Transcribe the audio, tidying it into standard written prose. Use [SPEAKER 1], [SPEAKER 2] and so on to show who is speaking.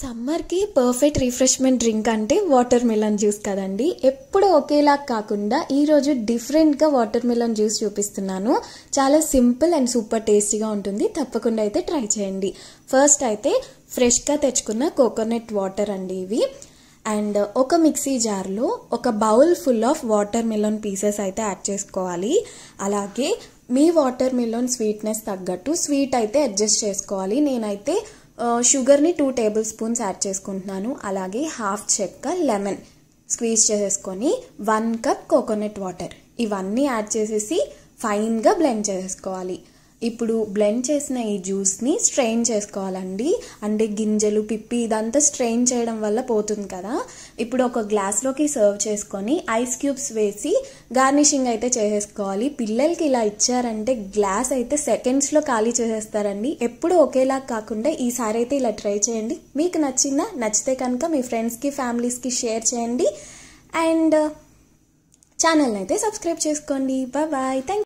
[SPEAKER 1] Summer కి perfect refreshment drink అంటే water melon juice కదండి. ఎప్పుడు ఒకేలా కాకుండా ఈ రోజు డిఫరెంట్ గా వాటర్ మిలన్ జ్యూస్ చూపిస్తున్నాను. చాలా సింపుల్ అండ్ సూపర్ టేస్టీగా ఉంటుంది. తప్పకుండా అయితే ట్రై చేయండి. ఫస్ట్ అయితే ఫ్రెష్ గా తెచ్చుకున్న కోకోనట్ వాటర్ అండి ఇవి. అండ్ ఒక మిక్సీ జార్లో ఒక bowl full of water melon pieces అయితే యాడ్ చేసుకోవాలి. అలాగే మీ వాటర్ మిలన్ స్వీట్నెస్ తగ్గట్టు స్వీట్ అయితే అడ్జస్ట్ చేసుకోవాలి. నేనైతే షుగర్ని 2 టేబుల్ స్పూన్స్ యాడ్ చేసుకుంటున్నాను. అలాగే హాఫ్ చెక్క లెమన్ స్క్వీజ్ చేసేసుకొని 1 కప్ కోకోనట్ వాటర్ ఇవన్నీ యాడ్ చేసేసి ఫైన్గా బ్లెండ్ చేసేసుకోవాలి. ఇప్పుడు బ్లెండ్ చేసిన ఈ జ్యూస్ని స్ట్రెయిన్ చేసుకోవాలండి. అంటే గింజలు పిప్పి ఇదంతా స్ట్రెయిన్ చేయడం వల్ల పోతుంది కదా. ఇప్పుడు ఒక గ్లాస్లోకి సర్వ్ చేసుకొని ఐస్ క్యూబ్స్ వేసి గార్నిషింగ్ అయితే చేసేసుకోవాలి. పిల్లలకి ఇలా ఇచ్చారంటే గ్లాస్ అయితే సెకండ్స్లో ఖాళీ చేసేస్తారండి. ఎప్పుడు ఒకేలా కాకుండా ఈసారి అయితే ఇలా ట్రై చేయండి. మీకు నచ్చితే కనుక మీ ఫ్రెండ్స్కి ఫ్యామిలీస్కి షేర్ చేయండి. అండ్ ఛానల్ని అయితే సబ్స్క్రైబ్ చేసుకోండి. బాయ్. థ్యాంక్